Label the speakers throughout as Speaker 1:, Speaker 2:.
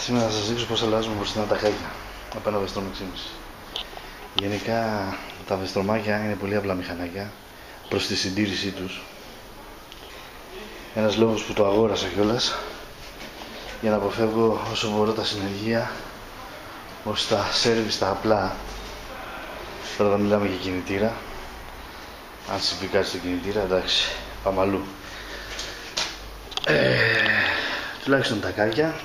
Speaker 1: Σήμερα θα σας δείξω πώς αλλάζουμε μπροστινά τα κάκια από ένα βεστρόμ 6,5. Γενικά τα βεστρομάκια είναι πολύ απλά μηχανάκια προς τη συντήρησή τους. Ένας λόγος που το αγόρασα κιόλας, για να αποφεύγω όσο μπορώ τα συνεργεία, ώστε τα σέρβις τα απλά. Τώρα θα μιλάμε για κινητήρα. Αν συμβεί κάτι στο κινητήρα, εντάξει, πάμε αλλού. Τουλάχιστον τα κάκια,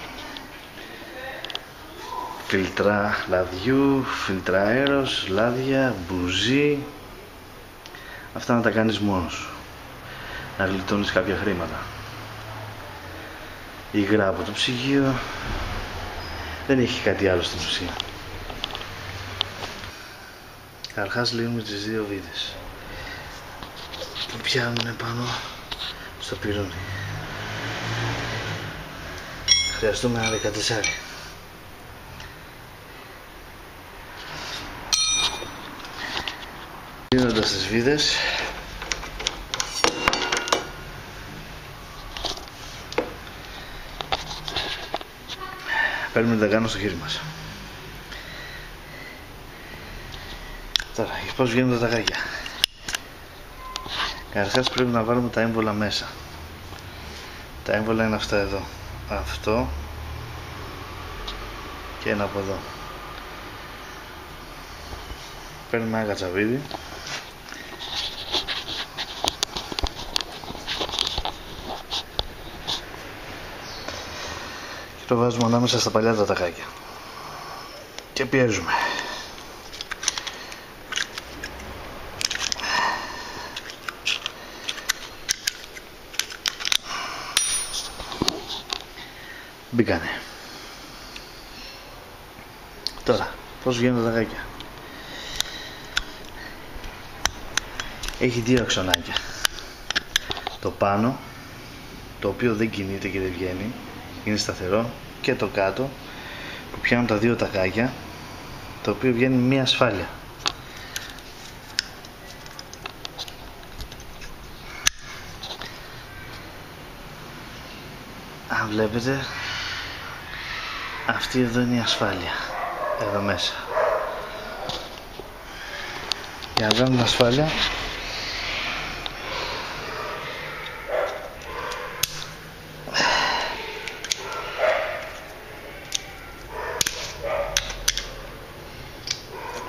Speaker 1: φίλτρα λαδιού, φίλτρα αέρος, λάδια, μπουζί, αυτά να τα κάνεις μόνος σου, να γλιτώνεις κάποια χρήματα. Υγρά από το ψυγείο, δεν έχει κάτι άλλο στην ουσία. Καταρχάς λύνουμε τις δύο βίδες που πιάνουν πάνω στο πυρούνι. Χρειαστούμε ένα 14. Λύνοντας τις βίδες, παίρνουμε την ταγκάνα στο χέρι μας. Τώρα, πώς βγαίνουν τα ταγάκια. Καταρχάς πρέπει να βάλουμε τα έμβολα μέσα. Τα έμβολα είναι αυτά εδώ. Αυτό και ένα από εδώ. Παίρνουμε ένα κατσαβίδι και το βάζουμε ανάμεσα στα παλιά τα ταγάκια και πιέζουμε. Μπήκανε. Τώρα, πώς βγαίνουν τα ταγάκια. Έχει δύο αξονάκια. Το πάνω, το οποίο δεν κινείται και δεν βγαίνει, είναι σταθερό, και το κάτω, που πιάνουν τα δύο ταγάκια, το οποίο βγαίνει μία ασφάλεια. Αν βλέπετε, αυτή εδώ είναι η ασφάλεια, εδώ μέσα. Για να βγάλουμε ασφάλεια,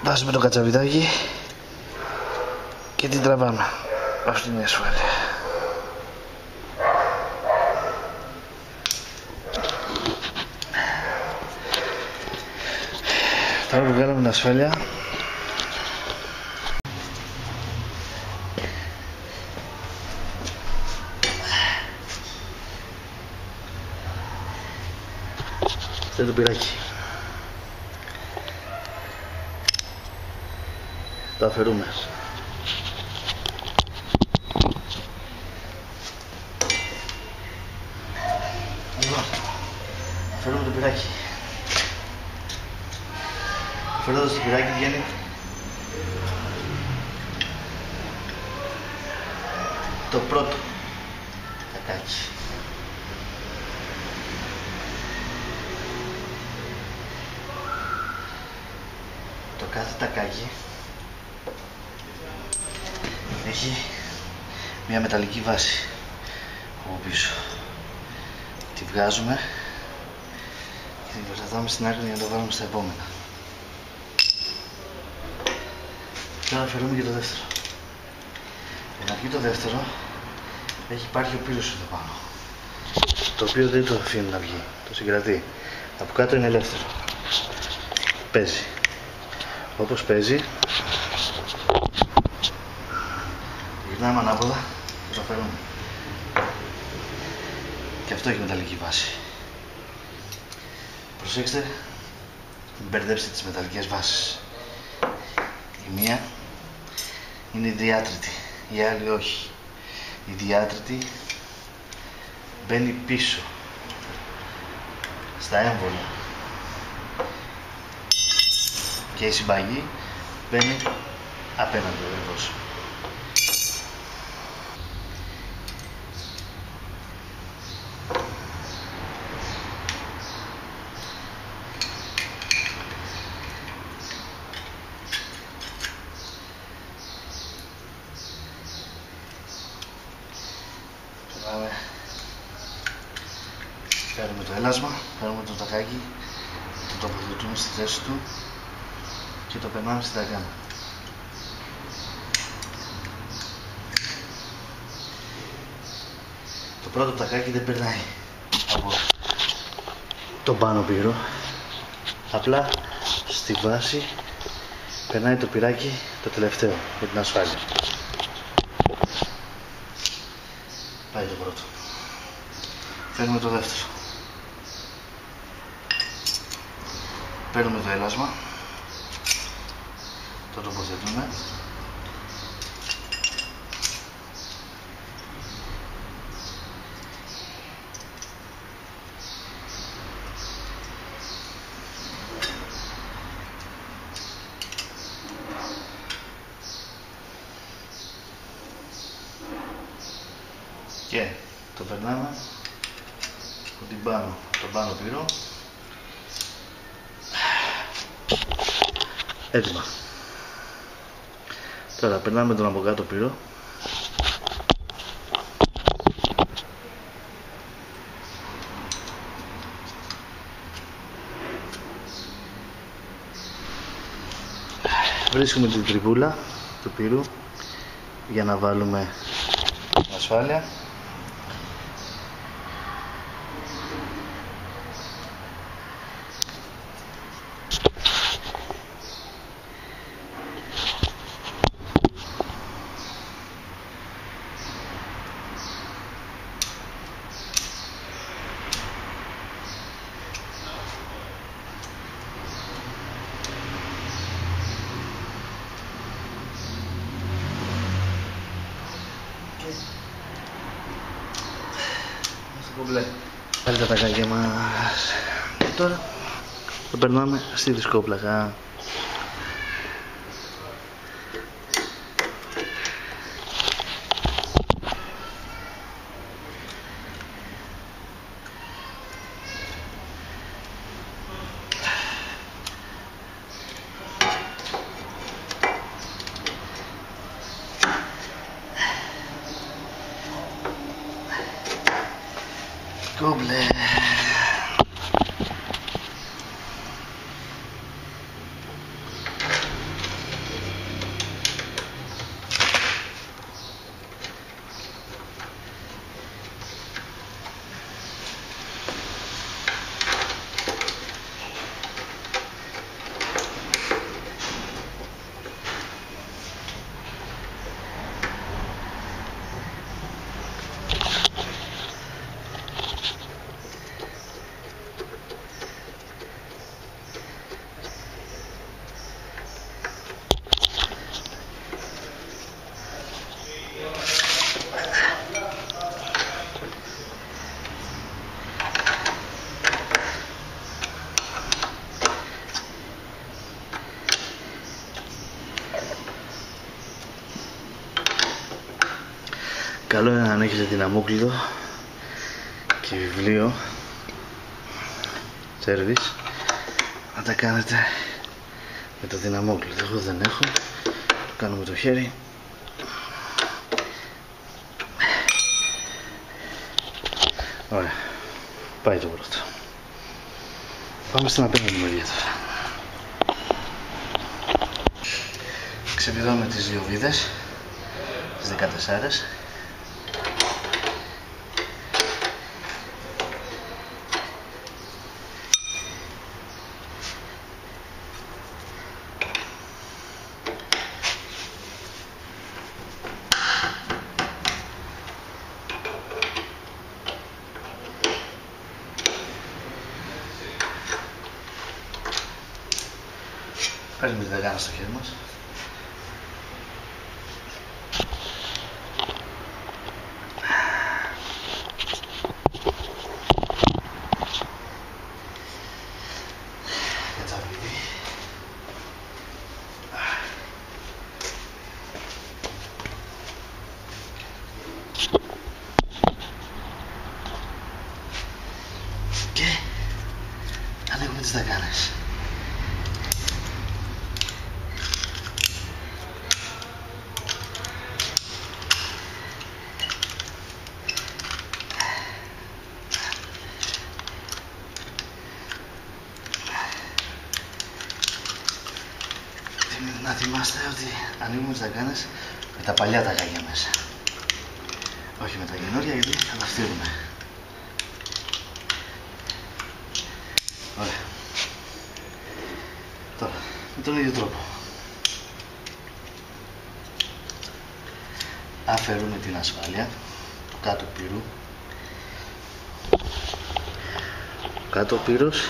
Speaker 1: βάζουμε το κατσαβιδάκι και την τραβάμε. Αυτή είναι η ασφάλεια. Τώρα που βγάλαμε την ασφάλεια, αυτό το πυράκι. Το αφαιρούμε. Λοιπόν, αφαιρούμε το πυράκι. Αφαιρώνοντας το πυράκι βγαίνει το πρώτο τακάκι. Το κάθε τακάκι έχει μια μεταλλική βάση από πίσω. Τη βγάζουμε και την κρατάμε στην άκρη για να το βάλουμε στα επόμενα. Τώρα αφαιρούμε και το δεύτερο. Για να βγει το δεύτερο, υπάρχει ο πύρος εδώ πάνω, το οποίο δεν το αφήνει να βγει, το συγκρατεί. Από κάτω είναι ελεύθερο. Παίζει. Όπως παίζει, γυρνάμε ανάποδα και το αφαιρούμε. Και αυτό έχει μεταλλική βάση. Προσέξτε, μην μπερδέψετε τις μεταλλικές βάσεις. Η μία είναι η διάτρητη, η άλλη όχι. Η διάτρητη μπαίνει πίσω στα έμβολα και η συμπαγή μπαίνει απέναντι ακριβώς. Φέρουμε το έλασμα, φέρουμε το τακάκι, το τοποθετούμε στη θέση του και το περνάμε στην ταγκάνα. Το πρώτο τακάκι δεν περνάει από τον πάνω πύρο, απλά στη βάση περνάει το πυράκι το τελευταίο για την ασφάλεια. Πάει το πρώτο. Παίρνουμε το δεύτερο. Παίρνουμε το έλασμα, το τοποθετούμε και το περνάμε από την πάνω, τον πάνω πύρο. Έτοιμα. Τώρα περνάμε τον από κάτω πύρο. Βρίσκουμε την τριβούλα του πύρου για να βάλουμε ασφάλεια. Πάλι τα τακάκια μας. Και τώρα το περνάμε στη δισκόπλακα. Κόμπλε. Καλό είναι αν έχετε δυναμόκλειδο και βιβλίο σέρβις να τα κάνετε με το δυναμόκλειδο. Εγώ δεν έχω, το κάνω με το χέρι. Ωραία, πάει το πρώτο. Πάμε στην απέναντι μεριά τώρα. Ξεπηδάμε τις δύο βίδες, τις 14. Παίρνουμε τη δεκάνα στο χέρι μας. Κατσαβίδι. Και ανοίγουμε τις δεκάνες. θυμάστε ότι ανοίγουμε τις ταγκάνες με τα παλιά ταγκάκια μέσα. Όχι με τα καινούργια, γιατί θα τα φτύρουμε. Ωραία. Τώρα, με τον ίδιο τρόπο. Αφαιρούμε την ασφάλεια του κάτω πύρου. Ο κάτω πύρος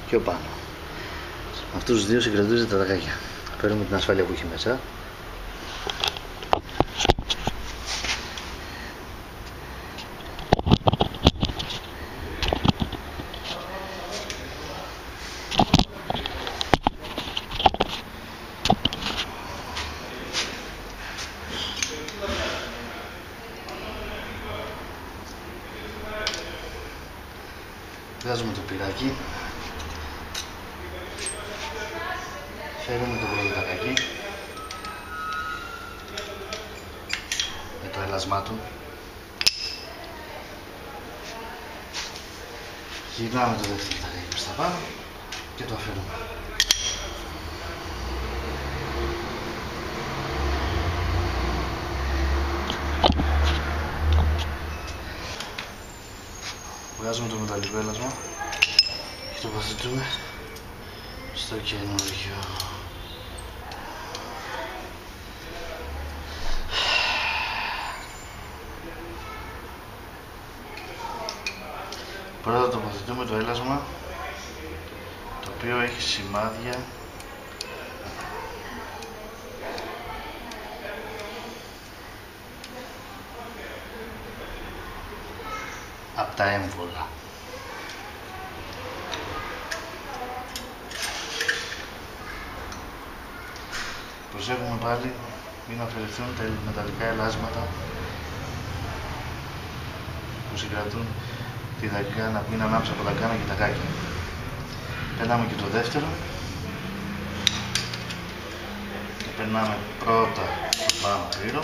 Speaker 1: και ο πάνω. Αυτούς τους δύο συγκρατούνται τα ταγκάκια. Αφαιρούμε την ασφάλεια που έχει μέσα. Βγάζουμε το πυράκι, φέρουμε το πρώτο ταγκάκι με το έλασμά του, γυρνάμε το δεύτερο ταγκάκι προς τα πάνω και το αφαιρούμε. Βγάζουμε το μεταλλικό έλασμα και το τοποθετούμε στο καινούργιο. Πρώτα τοποθετούμε το έλασμα, το οποίο έχει σημάδια από τα έμβολα. Προσέχουμε πάλι μην αφαιρεθούν τα μεταλλικά ελάσματα που συγκρατούν τη δαγκάνα, που είναι ανάμεσα από τα δαγκάνα και τα κάκια. Περνάμε και το δεύτερο και περνάμε πρώτα στο πάνω πύρο.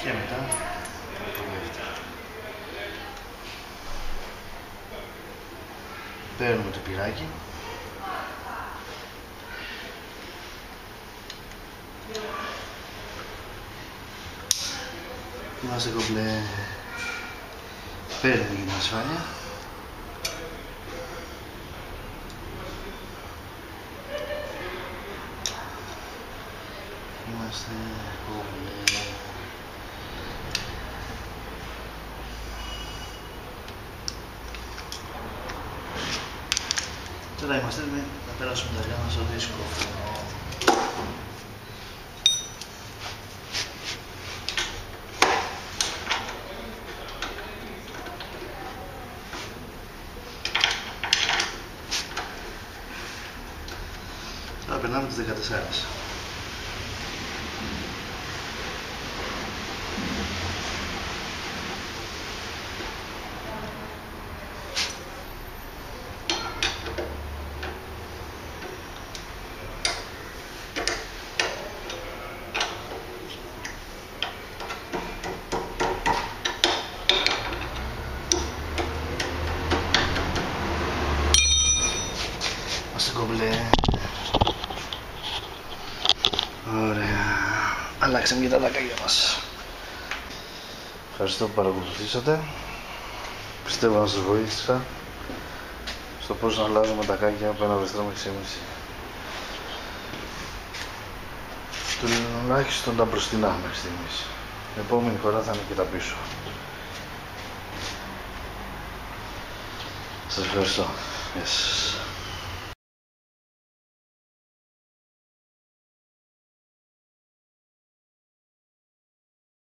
Speaker 1: Και μετά το δεύτερο. Παίρνουμε το πυράκι. Είμαστε κομπλέ. Παίρνουμε την ασφάλεια. Είμαστε κομπλέ. Τώρα είμαστε έτοιμοι να περάσουμε τα λιάνα στο δίσκο. Τώρα περνάμε τις 14. Κομπλέ. Ωραία. Αλλάξαμε και τα δάκια μας. Ευχαριστώ που παρακολουθήσατε. Πιστεύω να σας βοήθησα στο πώς να αλλάζουμε τα κάκια από ένα αριστερό μέχρι εμείς. Τουλάχιστον τα μπροστινά μέχρι στιγμής. Την επόμενη φορά θα είναι και τα πίσω. Σας ευχαριστώ. Γεια σας.